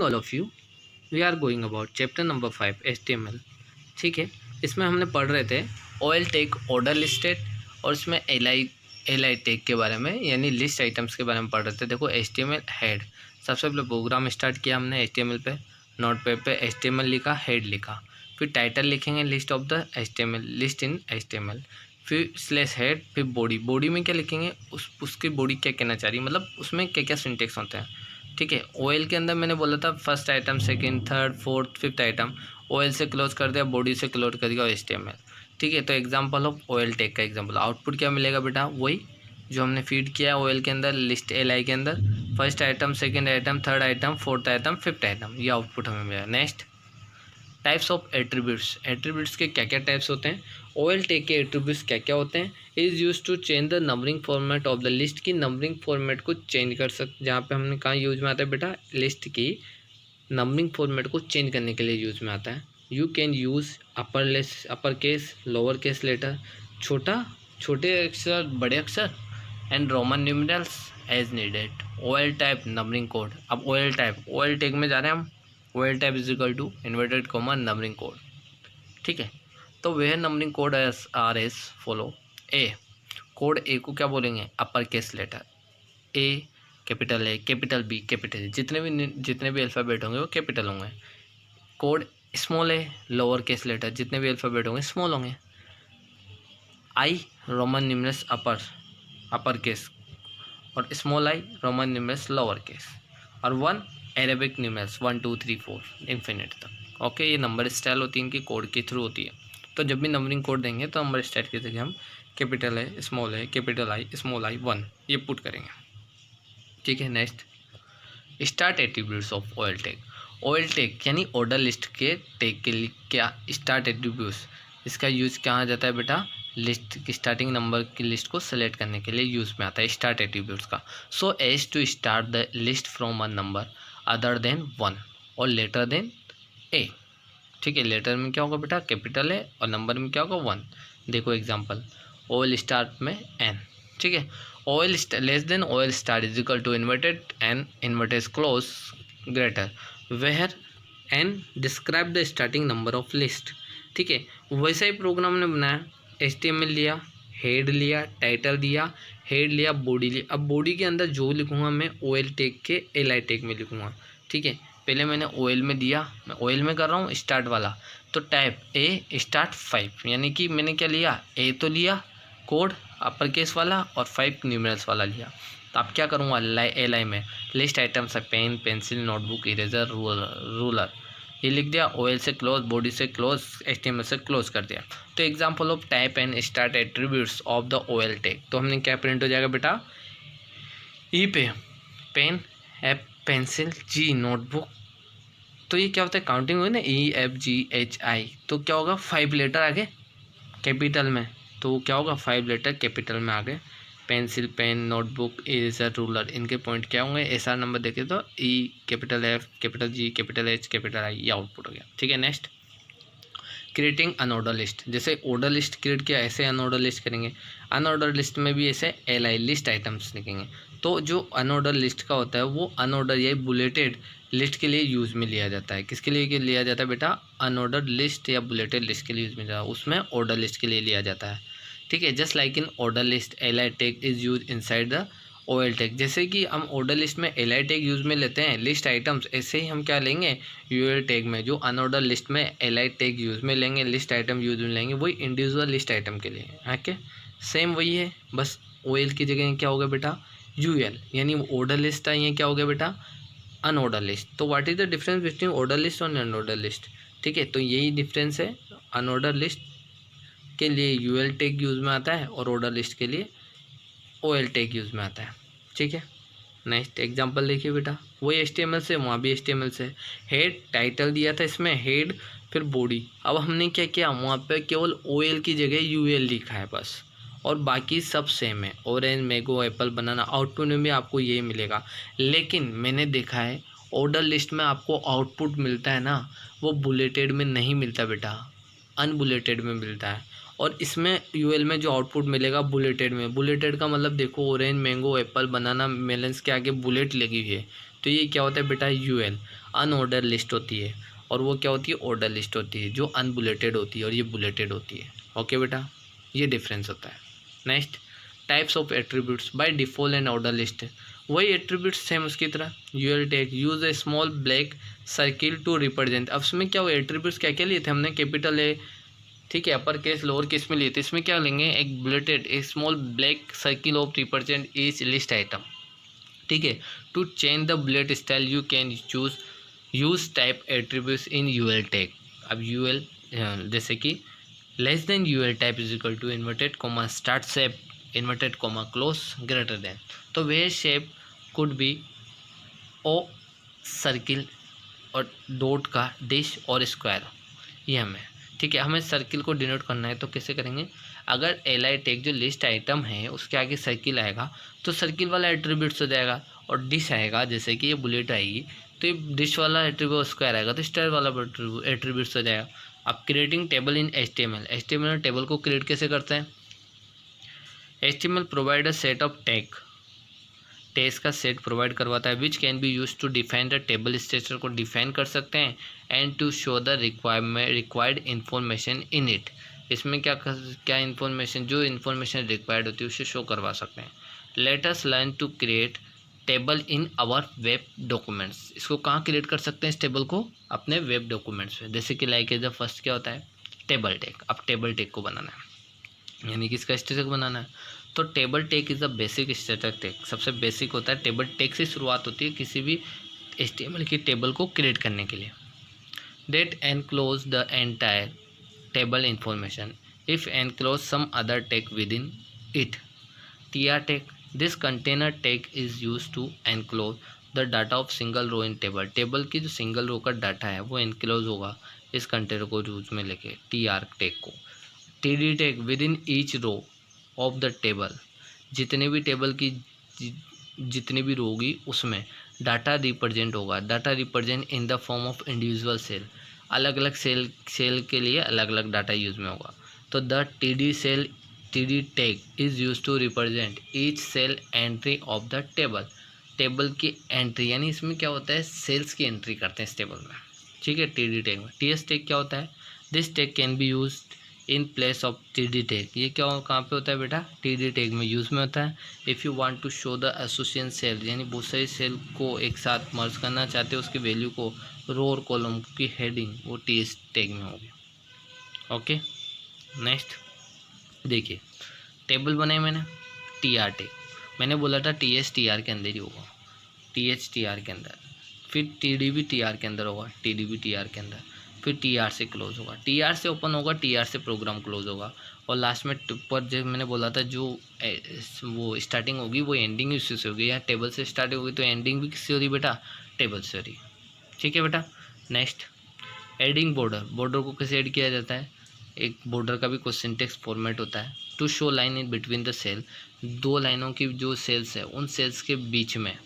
All of you, we are going about chapter number 5 HTML। ठीक है, इसमें हमने पढ़ रहे थे OL टैग, ऑर्डर लिस्टेड, और इसमें एल आई टैग के बारे में यानी लिस्ट आइटम्स के बारे में पढ़ रहे थे। देखो HTML हेड, सबसे पहले प्रोग्राम स्टार्ट किया हमने HTML पे, नोटपैड पे HTML लिखा, हेड लिखा, फिर टाइटल लिखेंगे list of the HTML, list in HTML, फिर स्लैश हेड, फिर बॉडी में क्या लिखेंगे, उसकी बॉडी क्या कहना चाह रही है, मतलब उसमें क्या क्या सिंटेक्स होते हैं। ठीक है, OL के अंदर मैंने बोला था first item, second, third, fourth, fifth item, OL से क्लोज कर दिया, बॉडी से क्लोज कर दिया HTML। ठीक है, तो एग्जांपल ऑफ OL टैग का एग्जांपल, आउटपुट क्या मिलेगा बेटा, वही जो हमने फीड किया है OL के अंदर, लिस्ट LI के अंदर, first item, second item, third item, fourth item, fifth item, ये आउटपुट हमें मिलेगा। Next, types of attributes, attributes के क्या क्या टाइप्स होते हैं, OL टैग के एट्रीब्यूट्स क्या क्या होते हैं। Is use to change the numbering format of the list, की नंबरिंग फॉर्मेट को चेंज कर सकते, जहाँ पे हमने कहाँ यूज में आता है बेटा, लिस्ट की नंबरिंग फॉर्मेट को चेंज करने के लिए यूज में आता है। You can use upper case, lower case letter, छोटे अक्षर, बड़े अक्षर, and roman numerals as needed. OL type numbering code, अब OL टैग में जा रहे हैं हम। OL type is equal to inverted comma numbering code. ठीक है, तो वह numbering code are as follow. A code, A को क्या बोलेंगे, upper case letter, A capital B, capital, जितने भी अल्फ़ाबेट होंगे वो कैपिटल होंगे। कोड स्मॉल ए, लोअर केस लेटर, जितने भी अल्फ़ाबेट होंगे स्मॉल होंगे। आई रोमन न्यूमरल्स अपर केस, और small I Roman numerals lower case, और 1 अरेबिक न्यूमरल्स 1 2 3 4 इन्फिनिट तक। ओके, ये नंबर स्टाइल होती है, इनकी कोड के थ्रू होती है। तो जब भी नंबरिंग कोड देंगे तो नंबर स्टाइल के जरिए हम कैपिटल है, स्मॉल है, कैपिटल आई, स्मॉल आई, 1, ये पुट करेंगे। ठीक है, next, start attributes of OL tag. OL tag यानी ऑर्डर लिस्ट के टैग के लिए क्या स्टार्ट एट्रीब्यूट्स, इसका यूज कहाँ जाता है बेटा, लिस्ट की स्टार्टिंग नंबर की लिस्ट को सेलेक्ट करने के लिए यूज में आता है स्टार्ट एट्रीब्यूट्स का। So as to start the list from a number other than 1 और लेटर देन ए। ठीक है, लेटर में क्या होगा बेटा, कैपिटल है, और नंबर में क्या होगा 1। देखो एग्जाम्पल, OL स्टार्ट में n। ठीक है, OL less than OL start is equal to inverted n inverted close greater where n describe the starting number of list. ठीक है, वैसा ही प्रोग्राम ने बनाया, HTML लिया, हेड लिया, टाइटल दिया, हेड लिया, बॉडी लिया। अब बॉडी के अंदर जो लिखूंगा मैं OL टैग के LI टैग में लिखूंगा। ठीक है, पहले मैंने OL में दिया, मैं OL में कर रहा हूँ स्टार्ट वाला, तो टाइप ए स्टार्ट 5, यानी कि मैंने क्या लिया, ए तो लिया कोड अपर केस वाला, और 5 न्यूमरल्स वाला लिया। तो अब क्या करूँगा, LI में लिस्ट आइटम्स है, pen, pencil, notebook, eraser, ruler, ये लिख दिया। OL से क्लोज, बॉडी से क्लोज, HTML से क्लोज कर दिया। तो example of type and start attributes of the OL tag, तो हमने क्या प्रिंट हो जाएगा बेटा, ई पे pen, F pencil, G notebook, तो ये क्या होता है, काउंटिंग हुई ना, EFGHI, तो क्या होगा 5 लेटर आगे कैपिटल में, तो क्या होगा 5 लेटर कैपिटल में आगे। Pencil, pen, notebook, eraser, ruler, इनके पॉइंट क्या होंगे, SR नंबर देखे तो E, capital F, capital G, capital H, capital I, ये आउटपुट हो गया। ठीक है, नेक्स्ट, क्रिएटिंग अनऑर्डर लिस्ट, जैसे ऑर्डर लिस्ट क्रिएट किया ऐसे अनऑर्डर लिस्ट करेंगे। अनऑर्डर लिस्ट में भी ऐसे LI लिस्ट आइटम्स लिखेंगे। तो जो अनऑर्डर लिस्ट का होता है वो अनऑर्डर या बुलेटेड लिस्ट के लिए यूज़ में लिया जाता है। किसके लिए लिया जाता है बेटा, अनऑर्डर लिस्ट या बुलेटेड लिस्ट के लिए यूज़ में जाता है, उसमें ऑर्डर लिस्ट के लिए लिया जाता है। ठीक है, just like in order list LI tag is use inside the OL tag, जैसे कि हम ऑर्डर लिस्ट में LI टैग यूज़ में लेते हैं लिस्ट आइटम्स, ऐसे ही हम क्या लेंगे UL टैग में, जो अनऑर्डर लिस्ट में LI टैग यूज़ में लेंगे, लिस्ट आइटम यूज़ में लेंगे, वही इंडिविजुअल लिस्ट आइटम के लिए। ओके, सेम वही है, बस OL की जगह क्या होगा बेटा UL, यानी ऑर्डर लिस्ट था, ये क्या हो गया बेटा अनऑर्डर लिस्ट। तो what is the difference between order list और अनऑर्डर लिस्ट। ठीक है, तो यही डिफरेंस है, अनऑर्डर लिस्ट के लिए UL टैग यूज़ में आता है और ऑर्डर लिस्ट के लिए OL टैग यूज़ में आता है। ठीक है, नेक्स्ट एग्जांपल देखिए बेटा, वही HTML से, वहाँ भी HTML से, हेड टाइटल दिया था इसमें, हेड फिर बॉडी। अब हमने क्या किया, वहाँ पे केवल OL की जगह UL लिखा है बस, और बाकी सब सेम है, ऑरेंज, मैंगो, एप्पल, बनाना, आउटपुट में भी आपको यही मिलेगा। लेकिन मैंने देखा है ऑर्डर लिस्ट में आपको आउटपुट मिलता है ना, वो बुलेटेड में नहीं मिलता बेटा, अनबुलेटेड में मिलता है। और इसमें UL में जो आउटपुट मिलेगा बुलेटेड में, बुलेटेड का मतलब देखो ऑरेंज, मैंगो, एप्पल, बनाना, मेलन्स के आगे बुलेट लगी हुई है, तो ये क्या होता है बेटा, यूएल अनऑर्डर लिस्ट होती है, और वो क्या होती है, ऑर्डर लिस्ट होती है, जो अनबुलेटेड होती है और ये बुलेटेड होती है। ओके बेटा, ये डिफरेंस होता है। Next, types of attributes by default and order list है, वही एट्रीब्यूट्स सेम उसकी तरह। UL tag use a small black circle to represent. अब उसमें क्या, वो एट्रीब्यूट्स क्या क्या लिए थे हमने, कैपिटल ए, ठीक है, अपर केस लोअर केस में लिए थे। इसमें क्या लेंगे, एक bulleted a small black circle of represent each list item, ठीक है। To change the bullet style you can choose use type attributes in UL tag. अब यूएल जैसे कि less than UL type is equal to inverted comma start shape inverted comma close greater than. तो वे shape could be ओ circle और dot का dash और square, ये हमें, ठीक है। हमें सर्किल को डिनोट करना है तो कैसे करेंगे, अगर एल आई टेक जो लिस्ट आइटम है उसके आगे सर्किल आएगा तो सर्किल वाला एट्रीब्यूट्स हो जाएगा, और डिश आएगा जैसे कि ये बुलेट आएगी तो ये डिश वाला एट्रीब्यूट, स्क्वायर आएगा तो स्क्वायर वाला एट्रीब्यूट्स हो जाएगा। अब creating table in HTML, HTML table को क्रिएट कैसे करते हैं, HTML provide a set of tag, tags का सेट प्रोवाइड करवाता है, which can be use to define the table structure को डिफाइन कर सकते हैं, and to show the required information in it. इसमें क्या इन्फॉर्मेशन, जो इन्फॉर्मेशन रिक्वायर्ड होती है उसे शो करवा सकते हैं। Let us learn to create table in our web documents. इसको कहाँ क्रिएट कर सकते हैं इस टेबल को, अपने वेब डॉक्यूमेंट्स में, जैसे कि लाइक एज द फर्स्ट क्या होता है, टेबल टैग। अब टेबल टैग को बनाना है, यानी कि इसका स्ट्रक्चर बनाना है, तो table tag is the basic structure tag, सबसे बेसिक होता है। टेबल टैग से शुरुआत होती है किसी भी HTML की टेबल को क्रिएट करने के लिए। That enclose the entire table information if enclose some other tag within it. TR tag, this container tag is use to enclose the data of single row in table. Table की जो single row का data है वो enclose होगा इस container को use में लेके, TR टैग को। TD tag, within each row of the table, जितने भी टेबल की जितनी भी रो होगी उसमें डाटा रिप्रेजेंट होगा, data represent in the form of individual cell, अलग अलग सेल के लिए अलग अलग डाटा यूज में होगा। तो the TD tag is use to represent each cell entry of the table. Table की एंट्री, यानी इसमें क्या होता है, सेल्स की एंट्री करते हैं इस टेबल में, ठीक है। TD टैग में TS टैग क्या होता है, this tag can be use in place of TD tag. ये क्या कहाँ पे होता है बेटा, TD टैग में यूज़ में होता है। If you want to show the association cell, यानी बहुत सारी सेल को एक साथ मर्ज करना चाहते हो, उसकी वैल्यू को रो और कॉलम की हेडिंग वो TS टैग में होगी। ओके, नेक्स्ट देखिए, टेबल बनाई मैंने, TR टैग, मैंने बोला था TS TR के अंदर ही होगा, TH TR के अंदर, फिर TD भी TR के अंदर होगा, TD भी TR के अंदर, फिर TR से क्लोज होगा, TR से ओपन होगा, TR से प्रोग्राम क्लोज होगा, और लास्ट में पर जो मैंने बोला था जो वो स्टार्टिंग होगी वो एंडिंग उसी से होगी, या टेबल से स्टार्ट होगी तो एंडिंग भी किससे हो रही बेटा, टेबल से हो रही, ठीक है बेटा। नेक्स्ट, एडिंग बॉर्डर, बॉर्डर को कैसे ऐड किया जाता है, एक बॉर्डर का भी कुछ सिंटेक्स फॉर्मेट होता है। To show line in between the cell, दो लाइनों की जो सेल्स है उन सेल्स के बीच में,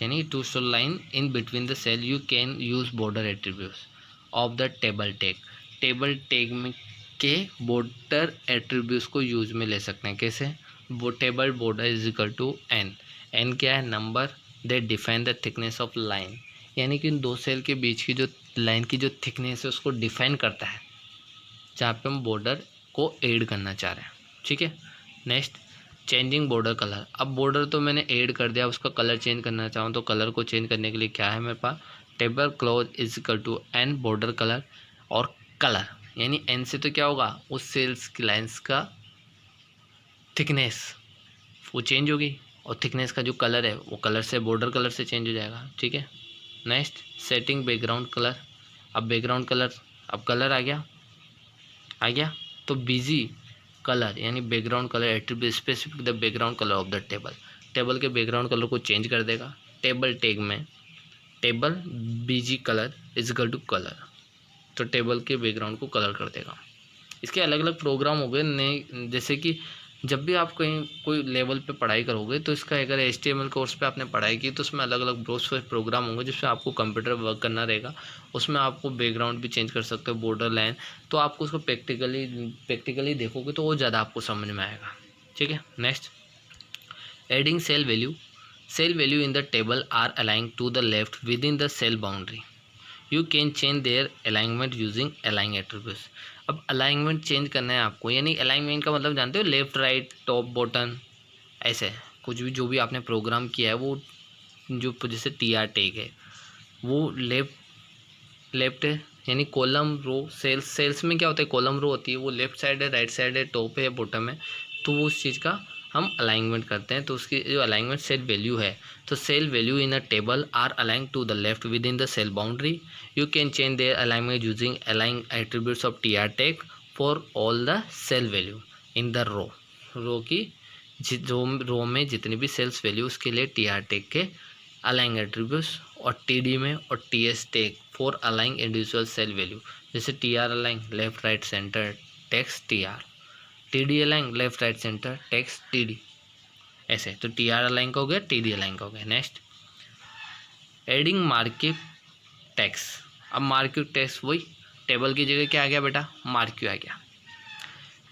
यानी to show line in between the cell you can use border attributes of the table tag. Table tag में के बॉर्डर एट्रीब्यूट्स को यूज में ले सकते हैं, कैसे, वो table border is equal to N क्या है, number, they define the thickness of line, यानी कि इन दो सेल के बीच की जो लाइन की जो थिकनेस है उसको डिफाइन करता है जहाँ पे हम बॉर्डर को ऐड करना चाह रहे हैं, ठीक है। नेक्स्ट, चेंजिंग बॉर्डर कलर, अब बॉर्डर तो मैंने ऐड कर दिया, उसका कलर चेंज करना चाहूँ तो कलर को चेंज करने के लिए क्या है मेरे पास, table close is equal to an border colour, और कलर यानी एन से तो क्या होगा, उस सेल्स की लाइंस का थिकनेस वो चेंज होगी, और थिकनेस का जो कलर है वो कलर से बॉर्डर कलर से चेंज हो जाएगा, ठीक है। नेक्स्ट, सेटिंग बैकग्राउंड कलर, अब बैकग्राउंड कलर, अब कलर आ गया तो बिजी कलर यानी background colour attribute specific the background colour of the table, table के बैकग्राउंड कलर को चेंज कर देगा। टेबल टैग में table BG colour is equal to colour, तो टेबल के बैकग्राउंड को कलर कर देगा। इसके अलग अलग प्रोग्राम हो गए नए, जैसे कि जब भी आप कहीं कोई लेवल पे पढ़ाई करोगे तो इसका अगर HTML कोर्स पे आपने पढ़ाई की तो उसमें अलग अलग ब्राउज़र प्रोग्राम होंगे जिसमें आपको कंप्यूटर वर्क करना रहेगा, उसमें आपको बैकग्राउंड भी चेंज कर सकते हो, बॉर्डर लाइन, तो आपको उसको प्रैक्टिकली देखोगे तो वो ज़्यादा आपको समझ में आएगा, ठीक है। Next, adding cell value, cell value in the table are अलाइंग to the left with in the cell boundary, you can change their alignment using अलाइंग attributes. अब अलाइनमेंट चेंज करना है आपको, यानी अलाइनमेंट का मतलब जानते हो, लेफ्ट राइट टॉप बॉटम, ऐसे कुछ भी जो भी आपने प्रोग्राम किया है वो, जो जैसे टी आर टैग है वो लेफ्ट है, यानी कॉलम रो, सेल्स में क्या होता है, कॉलम रो होती है, वो लेफ्ट साइड है, राइट साइड है, टॉप है, बॉटम है, तो वो उस चीज़ का हम अलाइनमेंट करते हैं। तो उसकी जो अलाइनमेंट सेल वैल्यू है, तो cell value in a table are अलाइंग to the left with in the cell boundary, you can change their alignment using अलाइंग attributes of T R tag for all the cell value in the row की रो में जितनी भी sales value, उसके लिए T R tag के अलाइंग attributes, और T में और टी एस टैग फॉर अलाइंग इंडिविजुअल सेल वैल्यू, जैसे टी आर अलाइंग left right centre text T R, T D अलाइंग left right centre text T D, ऐसे। तो टी आर अलाइंग का हो गया, टी डी अलाइंग का हो गया। Next adding marquee tags. अब मार्किव टेक्स वही टेबल की जगह क्या आ गया बेटा, मार्किव आ गया।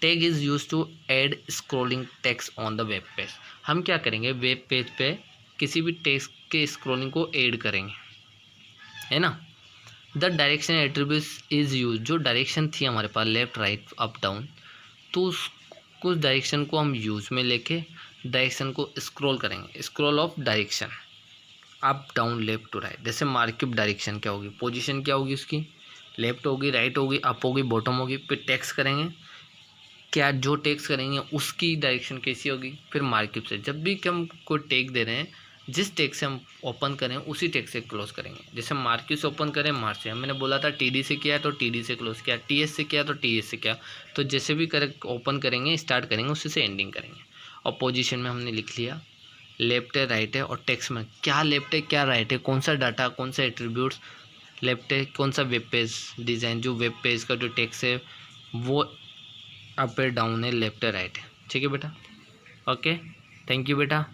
Tag is use to add scrolling text on the web page. हम क्या करेंगे, वेब पेज पे किसी भी टेक्स्ट के स्क्रॉलिंग को ऐड करेंगे, है ना। The direction attributes is use, जो डायरेक्शन थी हमारे पास लेफ्ट राइट अप डाउन, तो उस डायरेक्शन को हम यूज में लेके डायरेक्शन को स्क्रॉल करेंगे, scroll of direction up down left to right. जैसे मार्किव डायरेक्शन क्या होगी, पोजीशन क्या होगी उसकी, लेफ्ट होगी, राइट होगी, अप होगी, बॉटम होगी, फिर टेक्स्ट करेंगे, क्या जो टेक्स्ट करेंगे उसकी डायरेक्शन कैसी होगी, फिर मार्किव से जब भी हम कोई टेक दे रहे हैं, जिस टेक से हम ओपन करें उसी टेक से क्लोज करेंगे। जैसे मार्किव से ओपन करें, मार्च से, मैंने बोला था टीडी से किया तो टीडी से क्लोज किया, टीएस से किया तो टीएस से किया, तो जैसे भी करे ओपन करेंगे, स्टार्ट करेंगे, उसी से एंडिंग करेंगे। और पोजीशन में हमने लिख लिया लेफ्ट है, राइट है, और टेक्स्ट में क्या लेफ्ट है क्या राइट है, कौन सा डाटा, कौन सा एट्रीब्यूट्स लेफ्ट है, कौन सा वेब पेज डिज़ाइन, जो वेब पेज का जो टेक्स्ट है वो अप है, डाउन है, लेफ्ट है, राइट है। ठीक है बेटा, ओके, थैंक यू बेटा।